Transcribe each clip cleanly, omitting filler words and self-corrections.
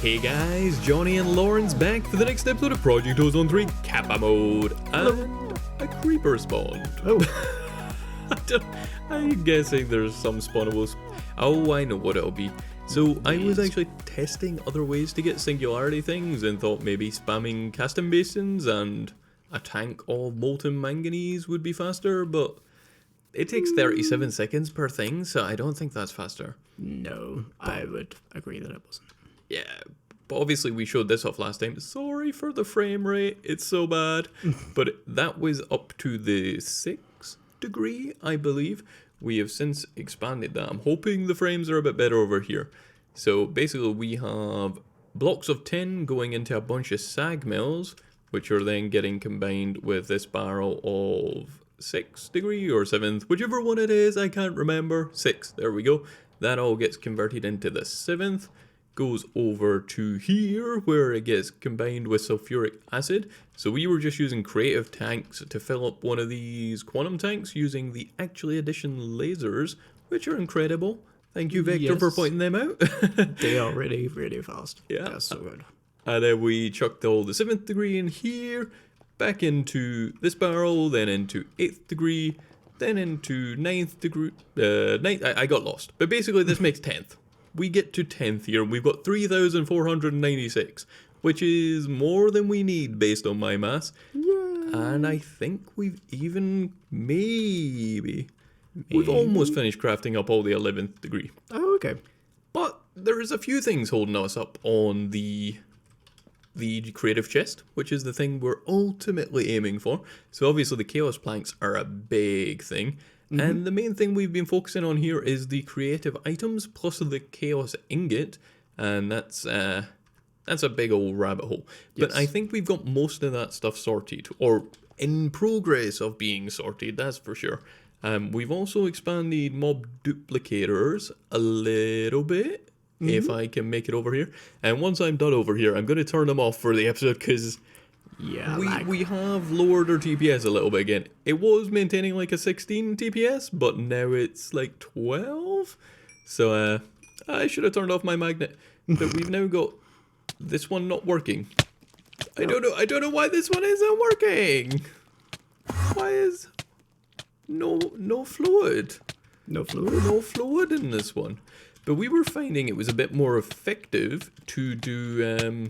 Hey guys, Jonny and Lawrence back for the next episode of Project Ozone 3 Kappa Mode. And a creeper spawned. Oh. I'm guessing there's some spawnables. Oh, I know what it'll be. So I was actually testing other ways to get singularity things and thought maybe spamming casting basins and a tank of molten manganese would be faster, but it takes 37 seconds per thing, so I don't think that's faster. No, I would agree that it wasn't. Yeah, but obviously we showed this off last time. Sorry for the frame rate, it's so bad. But that was up to the 6th degree, I believe. We have since expanded that. I'm hoping the frames are a bit better over here. So basically we have blocks of tin going into a bunch of sag mills, which are then getting combined with this barrel of 6th degree or 7th, whichever one it is, I can't remember. 6th, there we go. That all gets converted into the 7th. Goes over to here where it gets combined with sulfuric acid. So we were just using creative tanks to fill up one of these quantum tanks using the actually addition lasers, which are incredible. Thank you, Vector, for pointing them out. They are really, really fast. Yeah. That's so good. And then we chucked all the 7th degree in here, back into this barrel, then into 8th degree, then into 9th degree. I got lost. But basically this makes 10th. We get to 10th here, and we've got 3,496, which is more than we need based on my maths. Yay. And I think we've even maybe we've almost finished crafting up all the 11th degree. Oh, okay. But there's a few things holding us up on the creative chest, which is the thing we're ultimately aiming for. So obviously the chaos planks are a big thing. Mm-hmm. And the main thing we've been focusing on here is the creative items plus the chaos ingot, and that's a big old rabbit hole. Yes. But I think we've got most of that stuff sorted, or in progress of being sorted, that's for sure. We've also expanded mob duplicators a little bit, if I can make it over here. And once I'm done over here, I'm going to turn them off for the episode because we have lowered our TPS a little bit again. It was maintaining like a 16 TPS, but now it's like 12. So I should have turned off my magnet. But we've now got this one not working. I don't know why this one isn't working. Why is no fluid? No fluid in this one. But we were finding it was a bit more effective to do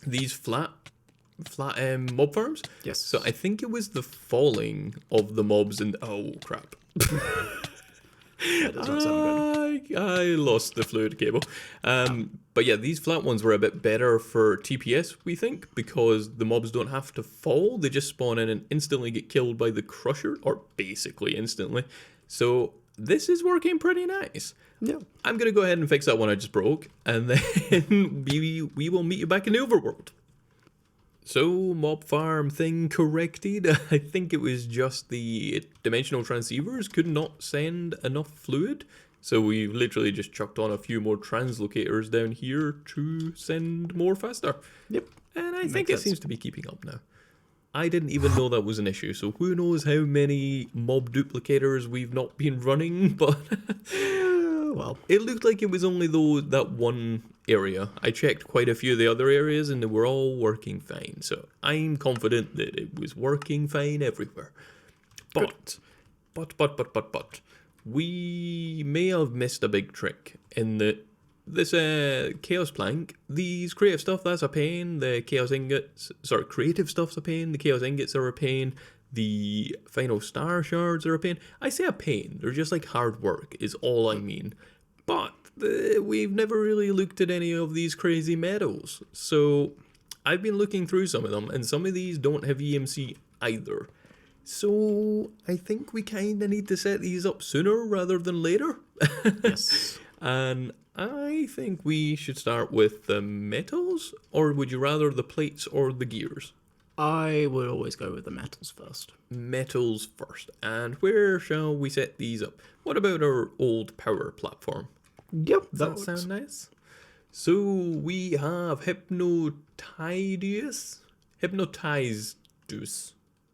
these flat mob farms. Yes. So I think it was the falling of the mobs and oh crap. That does not sound good. I lost the fluid cable. But yeah, these flat ones were a bit better for TPS, we think, because the mobs don't have to fall. They just spawn in and instantly get killed by the crusher, or basically instantly. So this is working pretty nice. Yeah. I'm going to go ahead and fix that one I just broke, and then we will meet you back in the overworld. So, mob farm thing corrected. I think it was just the dimensional transceivers could not send enough fluid. So we literally just chucked on a few more translocators down here to send more faster. Yep. And I think it seems to be keeping up now. I didn't even know that was an issue, so who knows how many mob duplicators we've not been running, but well, it looked like it was only that one area. I checked quite a few of the other areas and they were all working fine, so I'm confident that it was working fine everywhere. But we may have missed a big trick in that this chaos plank, these creative stuff, that's a pain. The chaos ingots, creative stuff's a pain. The chaos ingots are a pain. The final star shards are a pain. I say a pain, they're just like hard work is all I mean. But we've never really looked at any of these crazy metals. So I've been looking through some of them, and some of these don't have EMC either. So I think we kind of need to set these up sooner rather than later. Yes. And I think we should start with the metals, or would you rather the plates or the gears? I would always go with the metals first. Metals first. And where shall we set these up? What about our old power platform? Yep, That sound nice? So we have hypnotized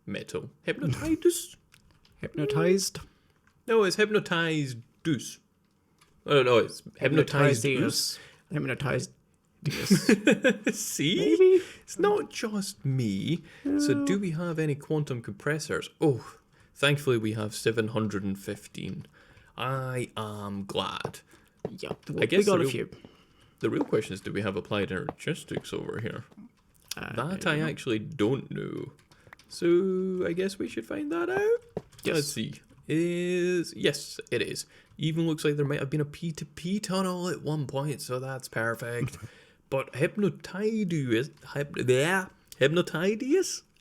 metal. Hypnotized? Hypnotized? No, it's hypnotized. Oh no, it's hypnotized. Hypnotized Yes. See? Maybe? It's not just me. So do we have any quantum compressors? Oh, thankfully we have 715. I am glad. Yeah, I guess we got a few. The real question is, do we have applied energistics over here? That I actually don't know. So I guess we should find that out. Yes. Let's see. Yes, it is. Even looks like there might have been a P2P tunnel at one point, so that's perfect. But hypnotidius,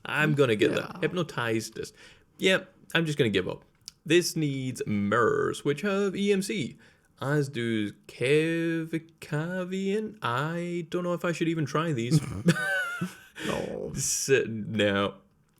I'm gonna get that. Hypnotized. Yeah, I'm just gonna give up. This needs mirrors, which have EMC, as do Cavian. I don't know if I should even try these. No.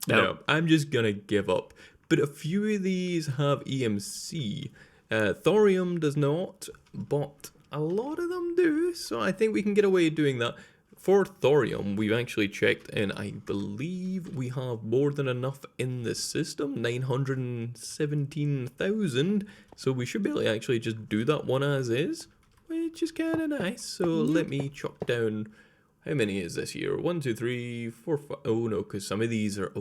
No, I'm just gonna give up. But a few of these have EMC. Thorium does not, but a lot of them do, so I think we can get away doing that. For thorium, we've actually checked, and I believe we have more than enough in the system, 917,000, so we should be able to actually just do that one as is, which is kind of nice. So let me chuck down, how many is this here? 1, 2, 3, 4, 5, oh no, because some of these are,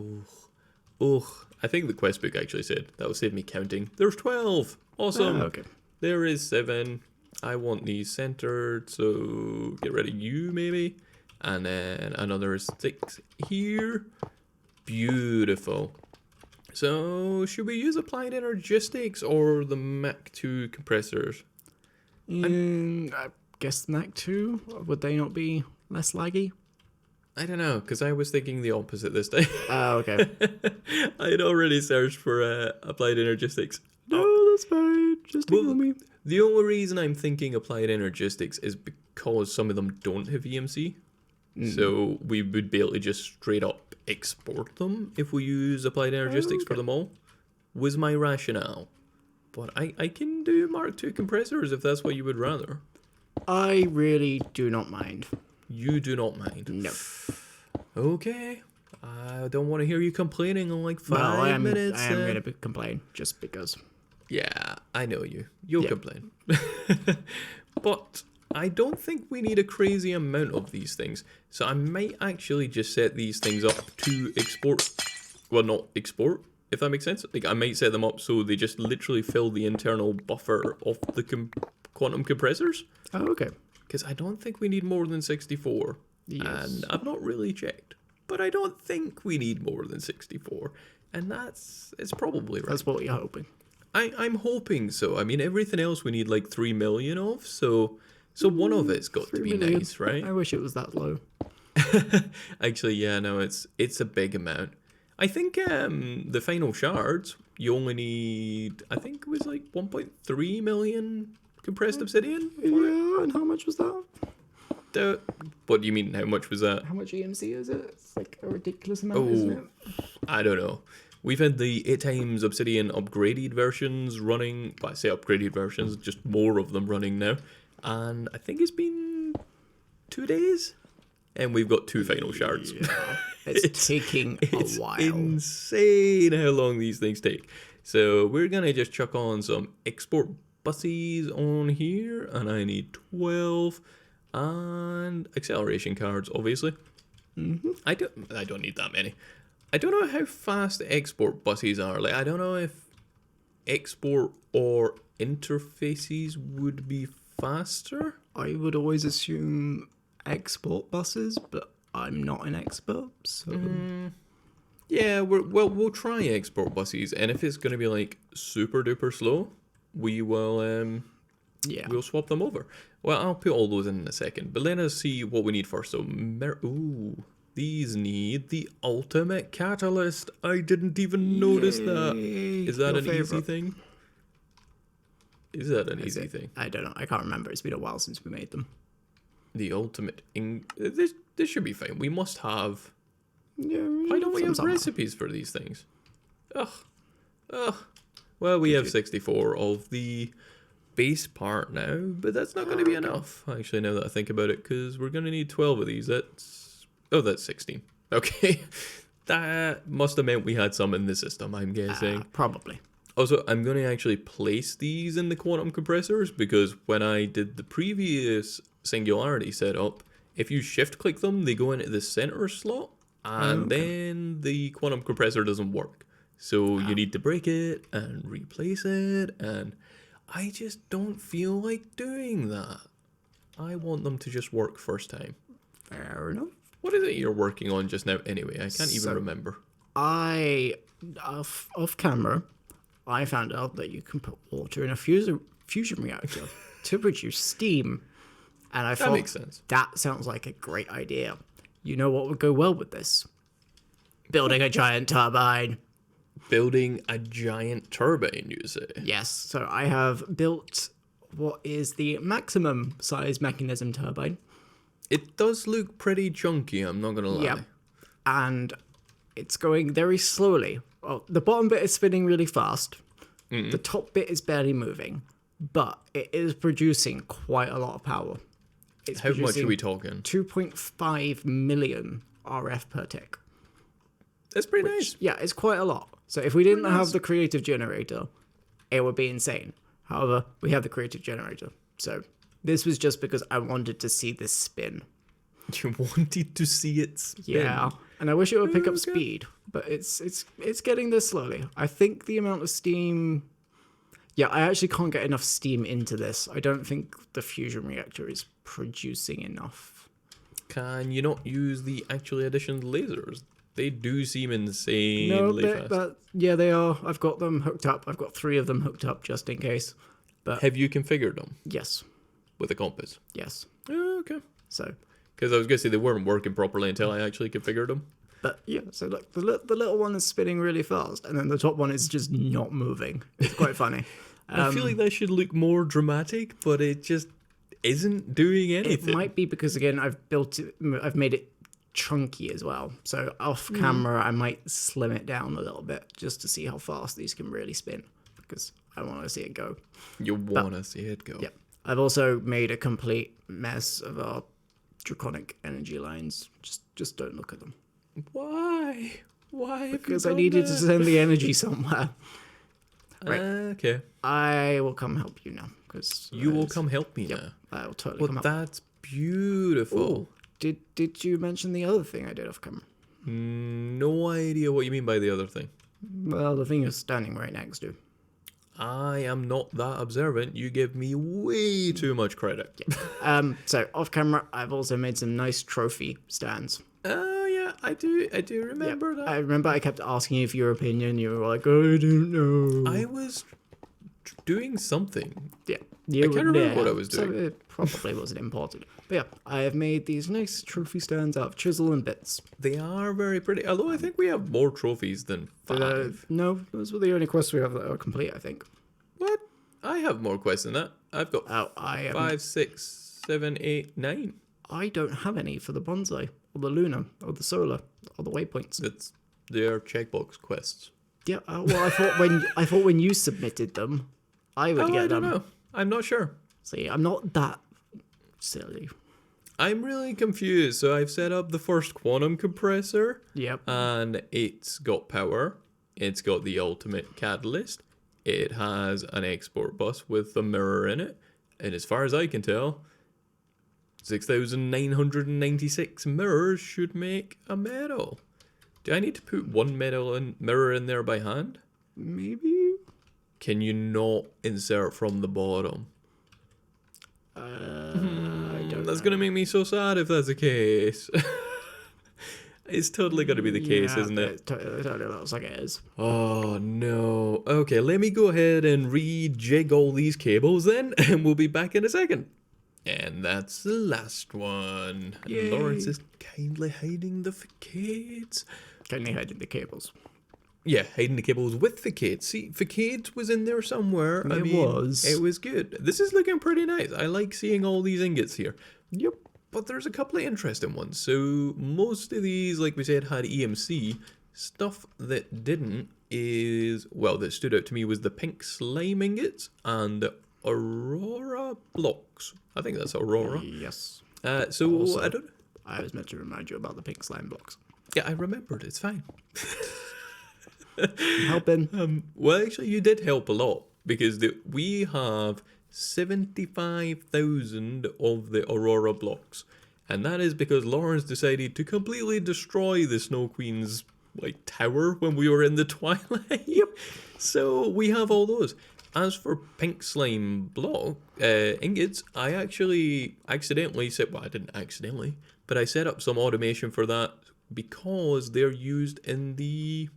I think the quest book actually said, that will save me counting. There's 12, awesome. Okay. There is 7. I want these centered, so get rid of you maybe. And then another 6 here. Beautiful. So should we use applied energistics or the Mach 2 compressors? I guess Mach 2, would they not be less laggy? I don't know, because I was thinking the opposite this time. Oh, okay. I had already searched for applied energistics. No, that's fine. Just ignore me. The only reason I'm thinking applied energistics is because some of them don't have EMC. So we would be able to just straight up export them if we use applied energistics for them all, was my rationale. But I can do Mark II compressors if that's what you would rather. I really do not mind. You do not mind? No. Okay. I don't want to hear you complaining in like 5 minutes. I am going to complain just because. Yeah, I know you. You'll complain. But I don't think we need a crazy amount of these things. So I might actually just set these things up to export. Well, not export, if that makes sense. Like I might set them up so they just literally fill the internal buffer of the quantum compressors. Oh, okay. Because I don't think we need more than 64. Yes. And I've not really checked. But I don't think we need more than 64. And it's probably right. That's what you're hoping. I'm hoping so. I mean, everything else we need like 3 million of, so one of it's got to be million. nice, right? I wish it was that low. Actually, yeah, no, it's a big amount. I think the final shards, you only need, I think it was like 1.3 million compressed obsidian. Yeah, and how much was that? What do you mean, how much was that? How much EMC is it? It's like a ridiculous amount, isn't it? I don't know. We've had the 8 times obsidian upgraded versions running. Well, I say upgraded versions, just more of them running now. And I think it's been 2 days. And we've got 2 final shards. Yeah, it's taking a while. It's insane how long these things take. So we're going to just chuck on some export buses on here. And I need 12. And acceleration cards, obviously. Mm-hmm. I don't need that many. I don't know how fast export buses are. Like, I don't know if export or interfaces would be faster. I would always assume export buses, but I'm not an expert, so... Yeah, we'll try export buses, and if it's going to be, like, super duper slow, we will, we'll swap them over. Well, I'll put all those in a second, but let us see what we need first. So, these need the ultimate catalyst. I didn't even notice that. Is that an easy thing? Is that an easy thing? I don't know. I can't remember. It's been a while since we made them. The ultimate... This should be fine. We must have... Yeah, why don't we have recipes for these things? Ugh. Well, we have 64 of the base part now, but that's not going to be enough, actually, now that I think about it, because we're going to need 12 of these. That's 16. Okay. That must have meant we had some in the system, I'm guessing. Probably. Also, I'm going to actually place these in the quantum compressors, because when I did the previous singularity setup, If you shift click them, they go into the center slot, and then the quantum compressor doesn't work. So you need to break it and replace it, and I just don't feel like doing that. I want them to just work first time. Fair enough. What is it you're working on just now anyway? I can't even remember. Off camera, I found out that you can put water in a fusion reactor to produce steam. And I thought, makes sense. That sounds like a great idea. You know what would go well with this? Building a giant turbine. Building a giant turbine, you say? Yes, so I have built what is the maximum size mechanism turbine. It does look pretty chunky, I'm not gonna lie. Yeah, and it's going very slowly. Well, the bottom bit is spinning really fast. The top bit is barely moving, but it is producing quite a lot of power. It's How much are we talking? 2.5 million RF per tick. That's pretty nice. Yeah, it's quite a lot. So if we didn't have the creative generator, it would be insane. However, we have the creative generator. So this was just because I wanted to see this spin. You wanted to see it spin? Yeah, and I wish it would pick up speed, but it's getting there slowly. I think the amount of steam... Yeah, I actually can't get enough steam into this. I don't think the fusion reactor is producing enough. Can you not use the actually additioned lasers? They do seem insanely fast. But yeah, they are. I've got them hooked up. I've got 3 of them hooked up just in case. But have you configured them? Yes. With a compass? Yes. Oh, okay. So. Because I was going to say they weren't working properly until I actually configured them. But yeah, so look, the little one is spinning really fast, and then the top one is just not moving. It's quite funny. I feel like that should look more dramatic, but it just isn't doing anything. It might be because, again, I've made it chunky as well. So off camera, I might slim it down a little bit just to see how fast these can really spin, because I want to see it go. You want to see it go. Yep. I've also made a complete mess of our draconic energy lines. Just don't look at them. Why? Because I needed to send the energy somewhere. Right. Okay. I will come help you now. Cause you will come help me now. I will totally come help. That's beautiful. Ooh, did you mention the other thing I did off camera? No idea what you mean by the other thing. Well, the thing you're standing right next to. I am not that observant. You give me way too much credit. Yeah. So off camera, I've also made some nice trophy stands. Oh yeah, I do remember that. I remember I kept asking you for your opinion. You were like, "I don't know." I was doing something. Yeah, I can't remember what I was doing. So it probably wasn't important. But yeah, I have made these nice trophy stands out of chisel and bits. They are very pretty. Although I think we have more trophies than 5. No, those were the only quests we have that are complete, I think. What? I have more quests than that. I've got 5, 6, 7, 8, 9. I don't have any for the bonsai, or the lunar, or the solar, or the waypoints. They're checkbox quests. Yeah, well, I thought when you submitted them, I would get them. I don't know. I'm not sure. See, I'm not that silly. I'm really confused. So I've set up the first quantum compressor. Yep. And it's got power. It's got the ultimate catalyst. It has an export bus with a mirror in it. And as far as I can tell, 6,996 mirrors should make a medal. Do I need to put one mirror in there by hand? Maybe. Can you not insert from the bottom? I don't know. That's going to make me so sad if that's the case. It's totally going to be the case, isn't it? It totally looks like it is. Oh, no. Okay, let me go ahead and rejig all these cables then, and we'll be back in a second. And that's the last one. Yay. Lawrence is kindly hiding the facades. Kindly hiding the cables. Yeah, hiding the cables with facades. See, facades was in there somewhere. It was. It was good. This is looking pretty nice. I like seeing all these ingots here. Yep. But there's a couple of interesting ones. So most of these, like we said, had EMC. Stuff that didn't is, well, that stood out to me was the pink slime ingots and the Aurora blocks. I think that's Aurora. Yes. So Also, I don't... I was meant to remind you about the pink slime blocks. Yeah, I remembered. It's fine. Helping. Well, actually, you did help a lot because we have 75,000 of the Aurora blocks. And that is because Lawrence decided to completely destroy the Snow Queen's like tower when we were in the twilight. Yep. So we have all those. As for pink slime block ingots, I actually accidentally set, well, I didn't accidentally, but I set up some automation for that because they're used in the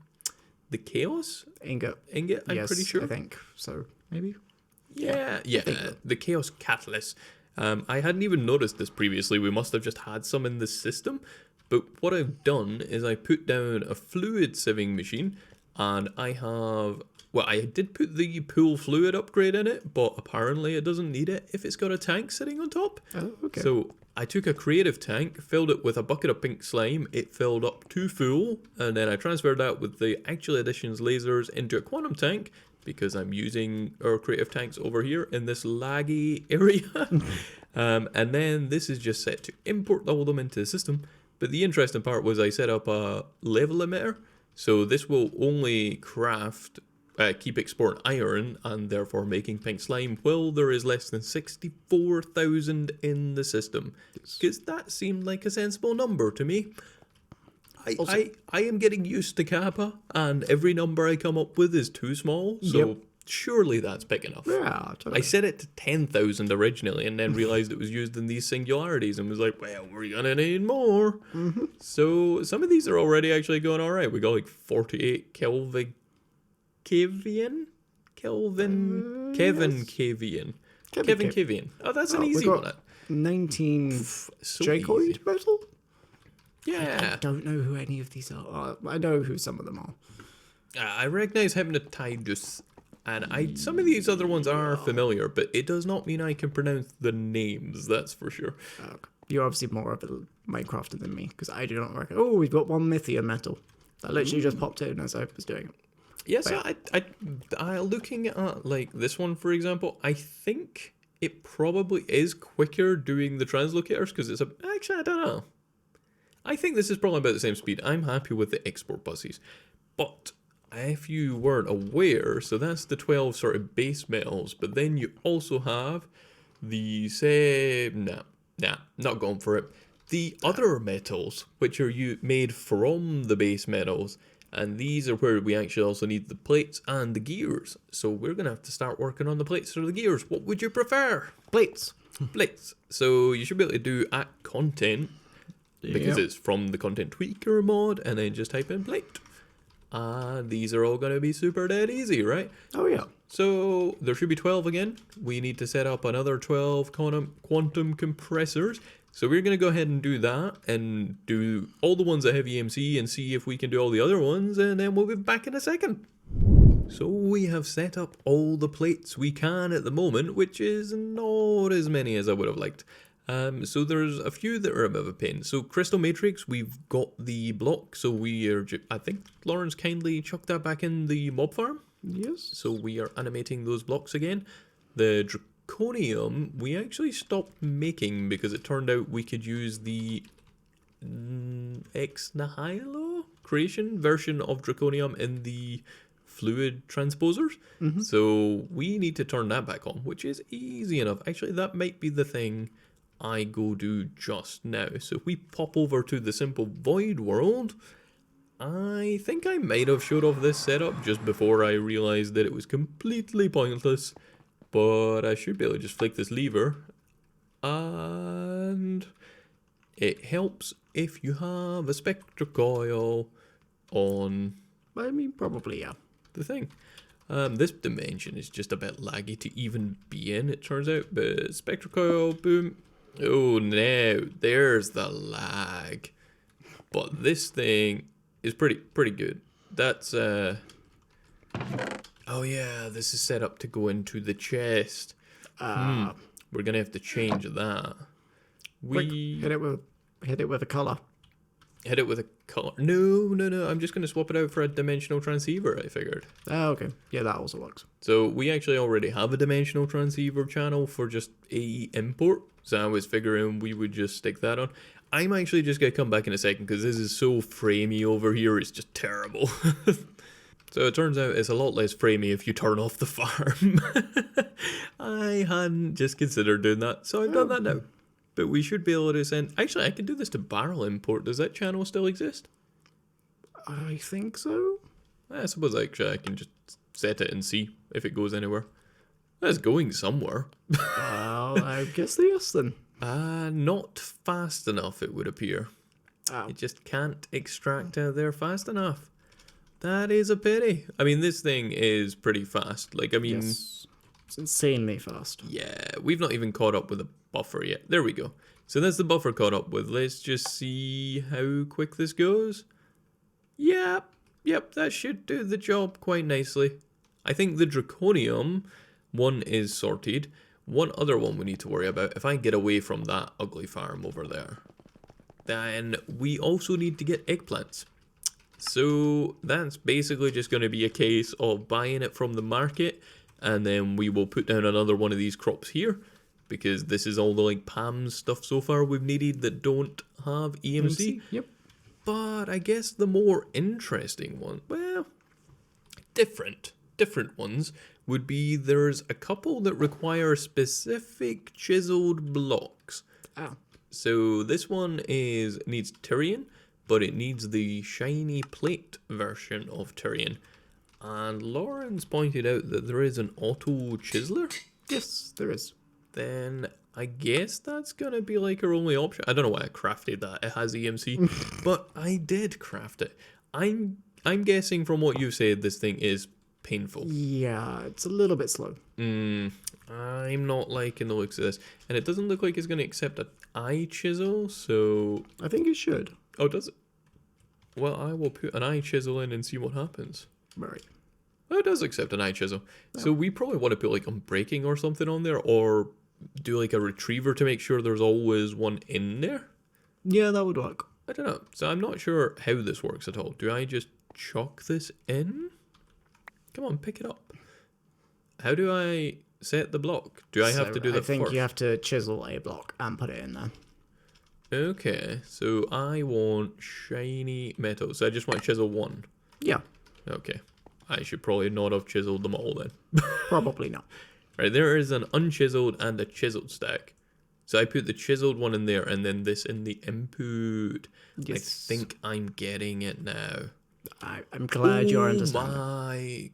chaos Ingot. I'm Yes, pretty sure. I think so. Maybe. Yeah, so. the chaos catalyst. I hadn't even noticed this previously. We must have just had some in the system. But what I've done is I put down a fluid sieving machine, and I have, well, I did put the pool fluid upgrade in it, but apparently it doesn't need it if it's got a tank sitting on top. Oh, okay. So I took a creative tank, filled it with a bucket of pink slime, it filled up to full, and then I transferred that with the actual additions lasers into a quantum tank, because I'm using our creative tanks over here in this laggy area. And then this is just set to import all of them into the system. But the interesting part was I set up a level emitter, so this will only craft, keep exporting iron, and therefore making pink slime, while there is less than 64,000 in the system. Because that seemed like a sensible number to me. I am getting used to Kappa, and every number I come up with is too small, so surely that's big enough. Yeah, totally. I set it to 10,000 originally, and then realized it was used in these singularities, and was like, well, we're gonna need more. So some of these are already actually going all right. We got like 48 Kelvin Kavian? Kevin Kavian. Kevin Kavian. Oh, that's an easy one. 19 So Jacoid easy. metal? Yeah. I don't know who any of these are. I know who some of them are. I recognize Hypnotigus, and some of these other ones are familiar, but it does not mean I can pronounce the names, that's for sure. You're obviously more of a Minecrafter than me, because I do not reckon. Oh, we've got one Mythia metal. That literally just popped in as I was doing it. Yes, I looking at like this one, for example, I think it probably is quicker doing the translocators, because it's actually, I don't know. I think this is probably about the same speed. I'm happy with the export buses. But if you weren't aware, so that's the 12 sort of base metals, but then you also have the, say, not going for it. The other metals, which are made from the base metals, and these are where we actually also need the plates and the gears. So we're going to have to start working on the plates or the gears. What would you prefer? Plates. Plates. So you should be able to do at content, because it's from the contenttweaker mod, and then just type in plate. These are all going to be super dead easy, right? Oh, yeah. So there should be 12 again. We need to set up another 12 quantum compressors. So we're going to go ahead and do that, and do all the ones that have EMC, and see if we can do all the other ones, and then we'll be back in a second. So we have set up all the plates we can at the moment, which is not as many as I would have liked. So there's a few that are a bit of a pain. So Crystal Matrix, we've got the block, so we are, I think Lawrence kindly chucked that back in the mob farm. Yes. So we are animating those blocks again. The draconium, we actually stopped making because it turned out we could use the ex nihilo creation version of draconium in the fluid transposers. So we need to turn that back on, which is easy enough. Actually, that might be the thing I go do just now. So if we pop over to the simple void world, I think I might have showed off this setup just before I realized that it was completely pointless, but I should be able to just flick this lever, and it helps if you have a spectre coil on I mean, probably, yeah. the thing. This dimension is just a bit laggy to even be in, it turns out, but spectre coil, boom. Oh no, there's the lag. But this thing is pretty good. That's oh yeah, this is set up to go into I'm We're gonna have to change that. Hit it with a color. Hit it with a color. No. I'm just gonna swap it out for a dimensional transceiver, I figured. Oh, okay. Yeah, that also works. So we actually already have a dimensional transceiver channel for just AE import. So I was figuring we would just stick that on. I'm actually just gonna come back in a second because this is so framey over here. It's just terrible. So it turns out it's a lot less framey if you turn off the farm. I hadn't just considered doing that, so I've done that now. But we should be able to send... Actually, I can do this to barrel import. Does that channel still exist? I think so. I suppose actually I can just set it and see if it goes anywhere. That's going somewhere. Well, I guess yes then. Not fast enough, it would appear. Oh. It just can't extract out there fast enough. That is a pity. I mean, this thing is pretty fast. Like, I mean... Yes. It's insanely fast. Yeah, we've not even caught up with the buffer yet. There we go. So that's the buffer caught up with. Let's just see how quick this goes. Yep, that should do the job quite nicely. I think the draconium one is sorted. One other one we need to worry about. If I get away from that ugly farm over there, then we also need to get eggplants. So that's basically just going to be a case of buying it from the market, and then we will put down another one of these crops here, because this is all the like Pam stuff so far we've needed that don't have EMC. Yep. But I guess the more interesting one, well, different ones would be there's a couple that require specific chiseled blocks. Oh. So this one needs Tyrian, but it needs the shiny plate version of Tyrian. And Lawrence pointed out that there is an auto chiseler. Yes, there is. Then I guess that's gonna be like our only option. I don't know why I crafted that. It has EMC, but I did craft it. I'm guessing from what you said, this thing is painful. Yeah, it's a little bit slow. I'm not liking the looks of this, and it doesn't look like it's gonna accept an eye chisel. So I think it should. oh, does it? Well, I will put an eye chisel in and see what happens. Right. Oh, it does accept an eye chisel. So we probably want to put like unbreaking or something on there, or do like a retriever to make sure there's always one in there. Yeah, that would work. I don't know. So I'm not sure how this works at all. Do I just chuck this in? Come on, pick it up. How do I set the block? Do I have to do that first? I think you have to chisel a block and put it in there. Okay, so I want shiny metal. So I just want to chisel one. Yeah. Okay. I should probably not have chiseled them all then. Probably not. Right, there is an unchiseled and a chiseled stack. So I put the chiseled one in there and then this in the input. Yes. I think I'm getting it now. I'm glad you're understanding. Oh my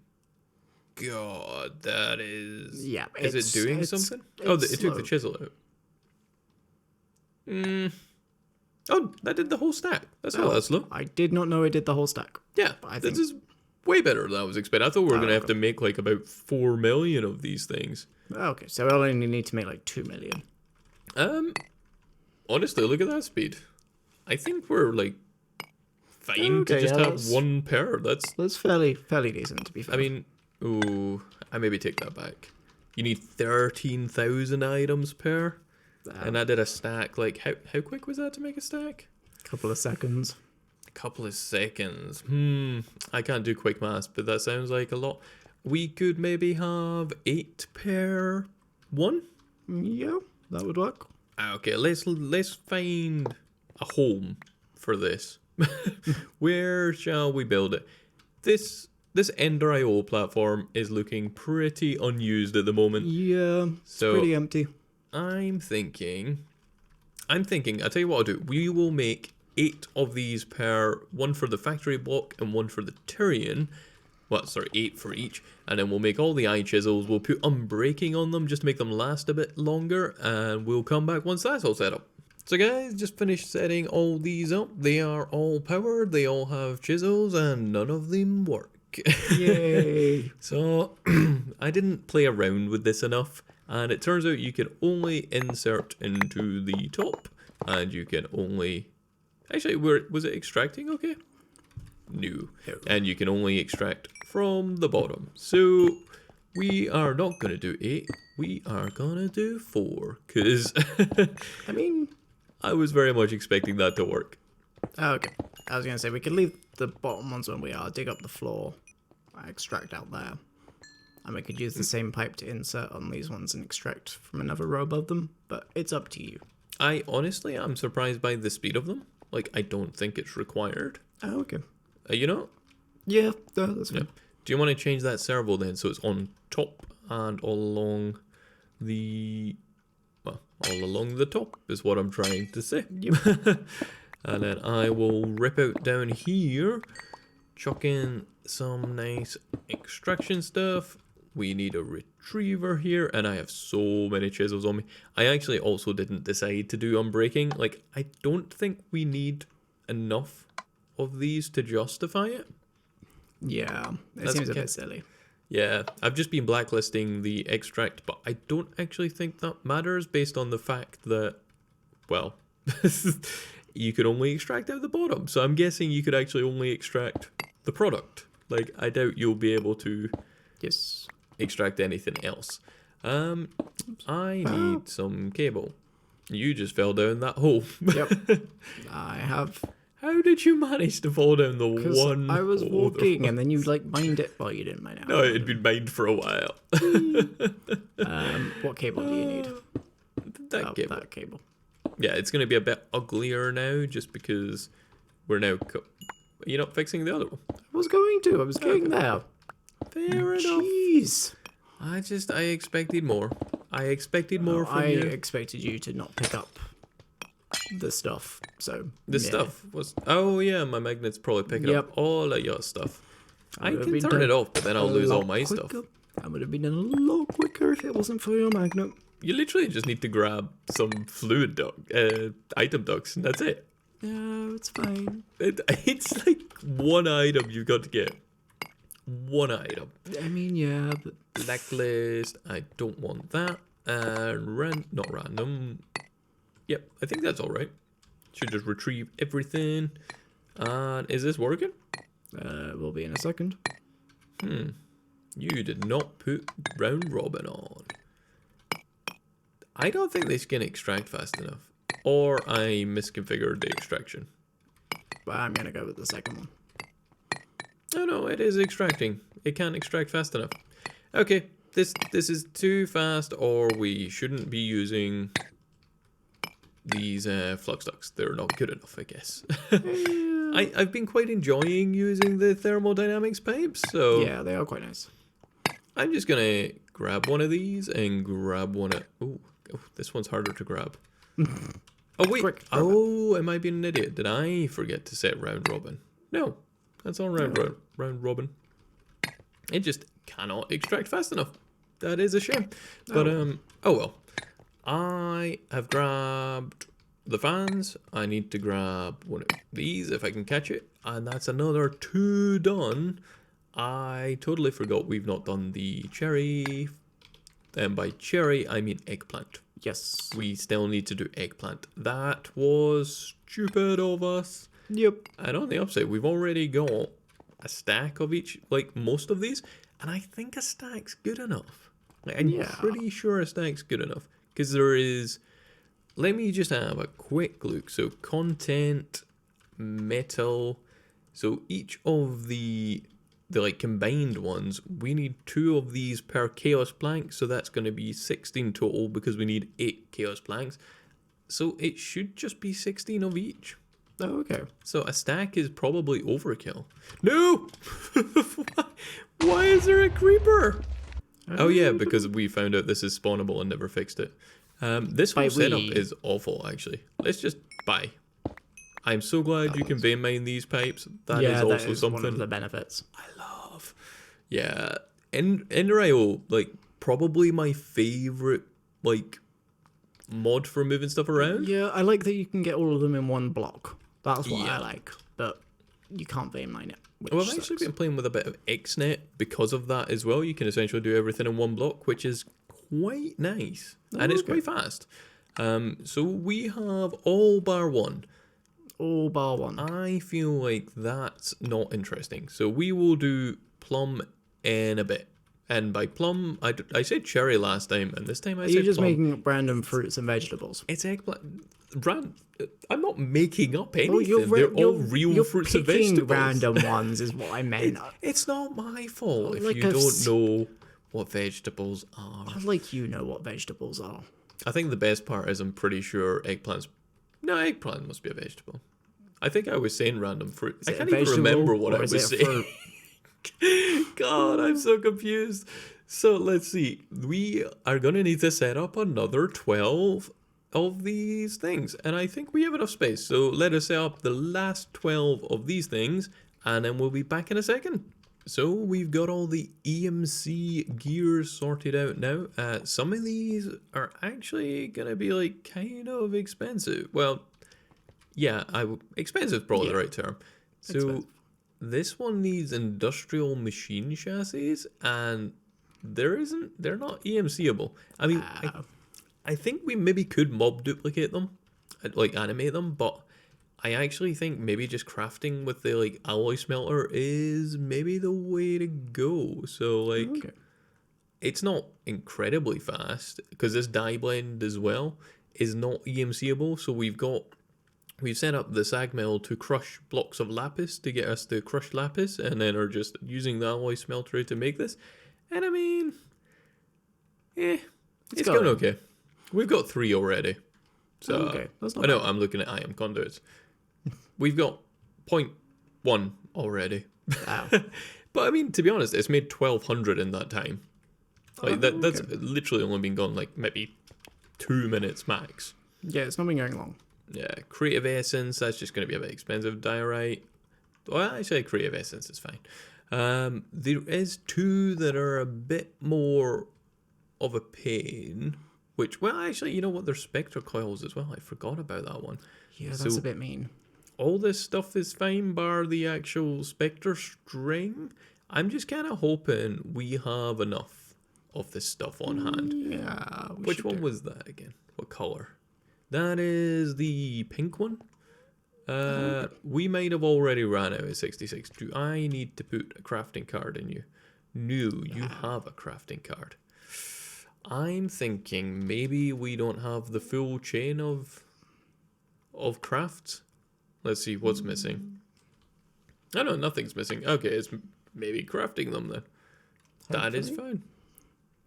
god, that is... Yeah. Is it doing something? It took the chisel out. Oh, that did the whole stack. That's how that's look. I did not know it did the whole stack. Yeah, this is way better than I was expecting. I thought we were going to have to make like about 4 million of these things. Okay, so we only need to make like 2 million. Honestly, look at that speed. I think we're like fine to just have one pair. That's fairly decent, to be fair. I mean, ooh, I maybe take that back. You need 13,000 items per, and I did a stack. Like how quick was that to make a stack? Couple of seconds. Couple of seconds. I can't do quick maths, but that sounds like a lot. We could maybe have 8 per one. Yeah, that would work. Okay, let's find a home for this. Where shall we build it? This Ender IO platform is looking pretty unused at the moment. Yeah, it's pretty empty. I'm thinking. I'll tell you what I'll do. We will make 8 of these per, one for the factory block and one for the Tyrian. Well, sorry, 8 for each. And then we'll make all the eye chisels. We'll put unbreaking on them just to make them last a bit longer. And we'll come back once that's all set up. So guys, just finished setting all these up. They are all powered. They all have chisels and none of them work. Yay. So I didn't play around with this enough. And it turns out you can only insert into the top. And you can only... Actually, was it extracting okay? No. And you can only extract from the bottom. So we are not going to do 8. We are going to do 4. Because, I mean... I was very much expecting that to work. Okay. I was going to say, we could leave the bottom ones when we are, dig up the floor, extract out there. And we could use the same pipe to insert on these ones and extract from another row above them. But it's up to you. I honestly am surprised by the speed of them. Like, I don't think it's required. Oh, okay. You know? Yeah, that's fine. Yeah. Do you want to change that servo then so it's on top and along the... Well, all along the top is what I'm trying to say. Yep. And then I will rip out down here, chuck in some nice extraction stuff. We need a retriever here, and I have so many chisels on me. I actually also didn't decide to do unbreaking. Like, I don't think we need enough of these to justify it. Yeah, it seems a bit silly. Yeah, I've just been blacklisting the extract, but I don't actually think that matters based on the fact that, well, you could only extract out the bottom. So I'm guessing you could actually only extract the product. Like, I doubt you'll be able to extract anything else. I need some cable. You just fell down that hole. Yep, I have. How did you manage to fall down the one I was hole walking and then you like mined it. Well, you didn't mine it. No, it had been mined for a while. What cable do you need? That cable. That cable. Yeah, it's going to be a bit uglier now just because we're now... You're not fixing the other one? I was going to. I was getting there. Fair enough. Jeez. I expected more. I expected more from you. I expected you to not pick up the stuff, so... The stuff was... Oh, yeah, my magnet's probably picking up all of your stuff. I can turn it off, but then I'll lose all my stuff. I would have been done a lot quicker if it wasn't for your magnet. You literally just need to grab some fluid item ducts, and that's it. Yeah, it's fine. It's like one item you've got to get. One item. I mean, yeah, but... Blacklist. I don't want that. Not random. Yep, I think that's all right. Should just retrieve everything. Is this working? Will be in a second. You did not put round robin on. I don't think this can extract fast enough. Or I misconfigured the extraction. But I'm gonna go with the second one. No, it is extracting. It can't extract fast enough. Okay, this is too fast, or we shouldn't be using these flux ducts. They're not good enough, I guess. I've been quite enjoying using the thermodynamics pipes, so... Yeah, they are quite nice. I'm just gonna grab one of these and grab one of... Oh, this one's harder to grab. Oh, wait. Quick, oh, am I being an idiot? Did I forget to set round robin? No, that's all round robin. It just cannot extract fast enough. That is a shame. But, oh well. I have grabbed the fans. I need to grab one of these if I can catch it. And that's another 2 done. I totally forgot we've not done the cherry. And by cherry, I mean eggplant. Yes. We still need to do eggplant. That was stupid of us. Yep. And on the upside, we've already got a stack of each, like most of these. And I think a stack's good enough. Like, I'm pretty sure a stack's good enough. Because there is... Let me just have a quick look. So content, metal. So each of the like combined ones, we need 2 of these per chaos plank. So that's going to be 16 total because we need 8 chaos planks. So it should just be 16 of each. Oh, okay. So a stack is probably overkill. No! Why is there a creeper? Oh yeah, because we found out this is spawnable and never fixed it. This whole setup is awful, actually. Let's just buy. I'm so glad you can vein mine these pipes. That is also something. One of the benefits. I love. Yeah, Enderio, like probably my favorite like mod for moving stuff around. Yeah, I like that you can get all of them in one block. That's what I like, but you can't vein mine it. Well, I've actually been playing with a bit of XNet because of that as well. You can essentially do everything in one block, which is quite nice. And it's quite fast. So we have all bar 1. All bar 1. I feel like that's not interesting. So we will do plum in a bit. And by plum, I said cherry last time, and this time I said You're just plum. making up random fruits and vegetables. It's eggplant. I'm not making up anything. They're all real fruits and picking vegetables. Random ones is what I meant. It's not my fault if Like you don't know what vegetables are. Like you know what vegetables are. I think the best part is I'm pretty sure eggplants... No, eggplant must be a vegetable. I think I was saying random fruit. I can't even remember what I was saying. God, I'm so confused. So let's see. We are going to need to set up another 12 of these things, and I think we have enough space. So let us set up the last 12 of these things, and then we'll be back in a second. So we've got all the EMC gears sorted out now. Some of these are actually gonna be like kind of expensive. Well, yeah, expensive is probably the right term. So Expensive. this one needs industrial machine chassis, and they're not EMCable. I mean, I think we maybe could mob duplicate them, like animate them, but I actually think maybe just crafting with the like alloy smelter is maybe the way to go. So like, Okay. it's not incredibly fast because this dye blend as well is not EMCable. So we've set up the sag mill to crush blocks of lapis to get us the crushed lapis, and then are just using the alloy smelter to make this. And I mean, it's going okay. We've got 3 already. So Okay, that's not I know bad. I'm looking at iron conduits. We've got 0.1 already. Wow. But I mean, to be honest, it's made 1,200 in that time. Like that's okay. literally only been gone like maybe 2 minutes max. Yeah, it's not been going long. Yeah, creative essence, that's just going to be a bit expensive. Diorite, well, actually, creative essence is fine. There is 2 that are a bit more of a pain, which, well, actually, you know what? They're spectre coils as well. I forgot about that one. Yeah, that's So- a bit mean. All this stuff is fine, bar the actual spectre string. I'm just kind of hoping we have enough of this stuff on hand. Yeah. Which one was that again? What color? That is the pink one. We might have already ran out of 66. Do I need to put a crafting card in you? No, you have a crafting card. I'm thinking maybe we don't have the full chain of crafts. Let's see what's missing. Oh no, nothing's missing. Okay, it's maybe crafting them then. That is fine.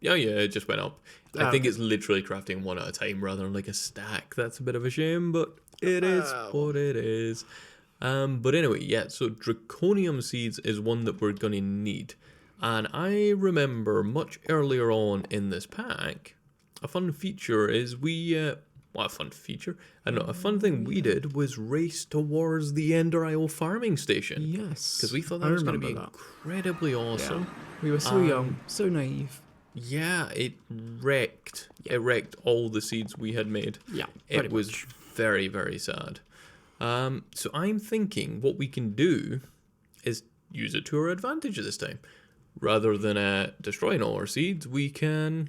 Yeah, it just went up. I think it's literally crafting one at a time rather than like a stack. That's a bit of a shame, but it is what it is. But anyway, yeah, so draconium seeds is one that we're going to need. And I remember much earlier on in this pack, a fun feature is a fun feature? I don't know, a fun thing we did was race towards the Ender Isle farming station. Yes. Because we thought that was going to be incredibly awesome. We were so young, so naive. Yeah, it wrecked. It wrecked all the seeds we had made. Yeah, It was very, very sad. So I'm thinking what we can do is use it to our advantage this time. Rather than destroying all our seeds, we can...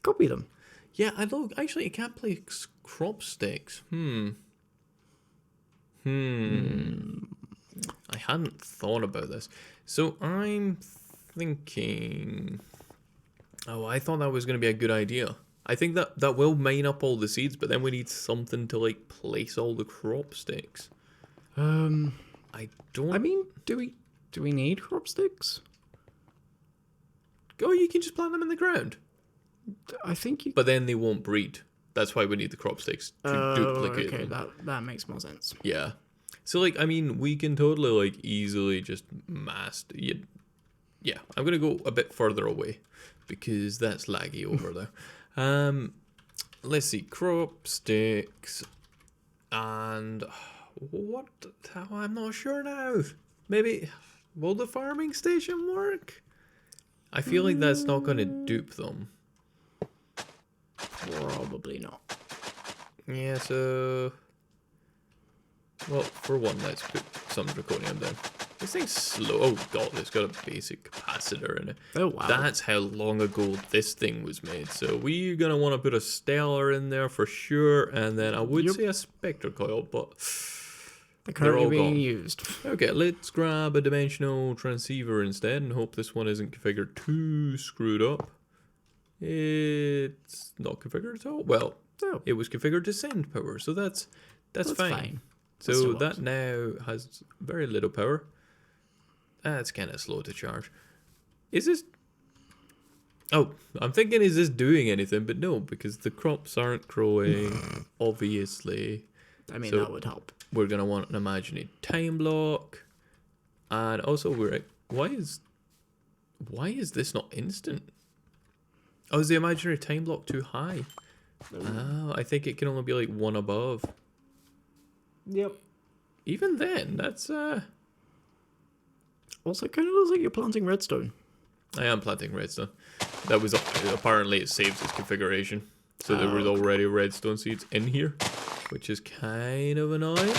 Copy them. Yeah, actually, it can't place crop sticks. I hadn't thought about this. So I'm thinking... Oh, I thought that was going to be a good idea. I think that will mine up all the seeds, but then we need something to, like, place all the crop sticks. I don't... I mean, do we need crop sticks? Oh, you can just plant them in the ground. I think you... But then they won't breed. That's why we need the crop sticks to duplicate okay, them. that makes more sense. Yeah. So, like, I mean, we can totally, like, easily just mass... Yeah, I'm going to go a bit further away because that's laggy over there. Let's see. Crop sticks and... What? I'm not sure now. Maybe... Will the farming station work? I feel like that's not going to dupe them. Probably not. Yeah, so... Well, for one, let's put some draconium down. This thing's slow. Oh god, it's got a basic capacitor in it. Oh wow. That's how long ago this thing was made. So we're going to want to put a stellar in there for sure. And then I would say a spectre coil, but... They're currently all being gone. used. Okay, let's grab a dimensional transceiver instead and hope this one isn't configured too screwed up. It's not configured at all. Well, Oh. it was configured to send power, so that's fine. That So still that works. now has very little power. That's kind of slow to charge. Is this... Oh, I'm thinking, is this doing anything? But no, because the crops aren't growing, obviously. I mean, So- that would help. We're going to want an imaginary time block. And also, why is this not instant? Oh, is the imaginary time block too high? Oh, I think it can only be like one above. Yep. Even then, that's Also, it kind of looks like you're planting redstone. I am planting redstone. That was apparently it saves its configuration, so there was already redstone seeds in here, which is kind of annoying.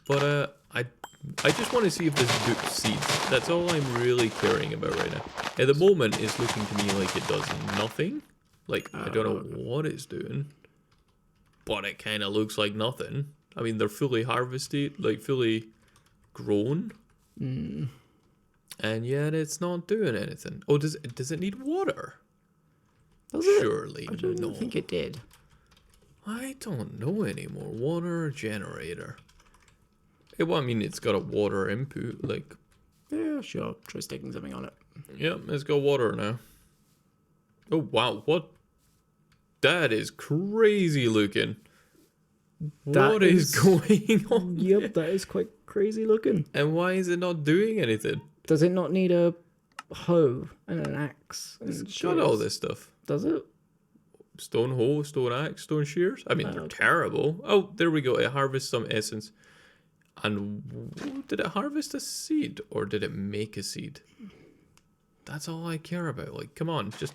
But I just want to see if this dupes seeds. That's all I'm really caring about right now. At the moment, it's looking to me like it does nothing. Like I don't know what it's doing, but it kind of looks like nothing. I mean, they're fully harvested, like fully grown. And yet it's not doing anything. Oh, does it need water? Does it? Surely I don't think it did. I don't know anymore. Water generator. Well, I mean, it's got a water input. Like, Yeah, sure. Try sticking something on it. yep, it's got water now. Oh wow, what? That is crazy looking. What is going on? Yep, that is quite crazy looking. And why is it not doing anything? Does it not need a hoe and an axe? It's got all this stuff. Does it? Stone hoe, stone axe, stone shears. I mean, they're terrible. Oh, there we go. It harvests some essence. And did it harvest a seed or did it make a seed? That's all I care about. Like, come on, just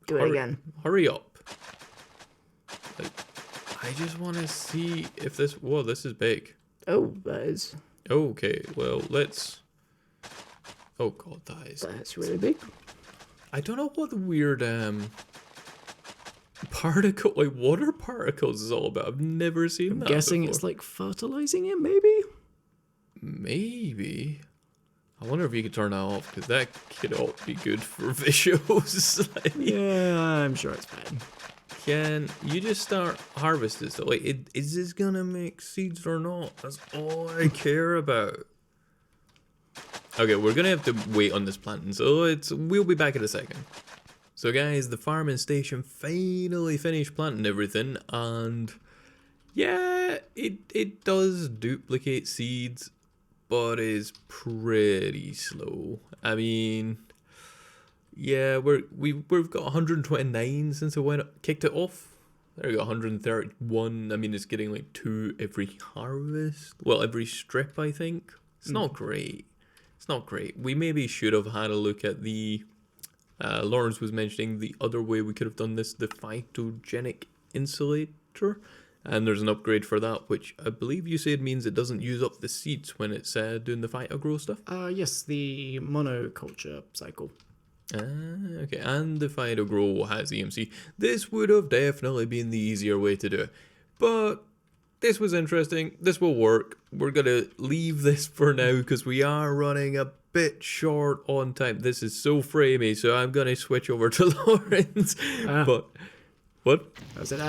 Do it again. hurry up. Like, I just want to see if this. Whoa, this is big. Oh, that is. Okay, well, let's. Oh god, That's really big. I don't know what the weird particle, like water particles, is all about. I've never seen that. Guessing before. it's like fertilizing it, maybe. Maybe. I wonder if you could turn that off because that could all be good for visuals. Like, Yeah, I'm sure it's fine. can you just start harvesting stuff? Like, is this gonna make seeds or not? That's all I care about. Okay, we're gonna have to wait on this planting, so we'll be back in a second. So guys, the farming station finally finished planting everything, and yeah, it does duplicate seeds, but is pretty slow. I mean, yeah, we've got 129 since I kicked it off. There we go, 131. I mean, it's getting like 2 every harvest. Well, every strip, I think. It's not great. It's not great. We maybe should have had a look at the. Lawrence was mentioning the other way we could have done this, the phytogenic insulator. And there's an upgrade for that, which I believe you said means it doesn't use up the seeds when it's doing the phytogrow stuff. Yes, the monoculture cycle. Okay, and the phytogrow has EMC. This would have definitely been the easier way to do it. But this was interesting. This will work. We're going to leave this for now because we are running a bit short on time. This is so framey, so I'm going to switch over to Lawrence. But, what? I said,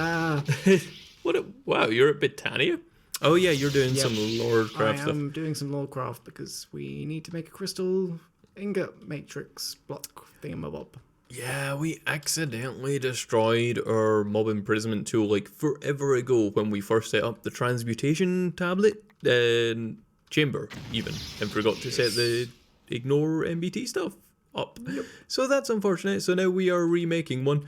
Wow, you're at Britannia? Oh yeah, you're doing some Lordcraft stuff. I am doing some Lordcraft because we need to make a crystal ingot matrix block thingamabob. Yeah, we accidentally destroyed our mob imprisonment tool like forever ago when we first set up the transmutation tablet chamber even, and forgot to set the ignore MBT stuff up. Yep. So that's unfortunate. So now we are remaking one.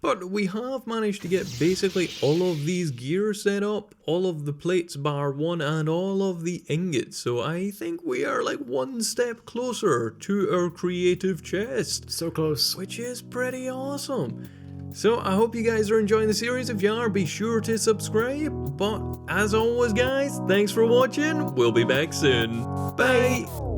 But we have managed to get basically all of these gears set up, all of the plates bar one, and all of the ingots. So I think we are like one step closer to our creative chest. So close. Which is pretty awesome. So I hope you guys are enjoying the series. If you are, be sure to subscribe. But as always guys, thanks for watching. We'll be back soon. Bye!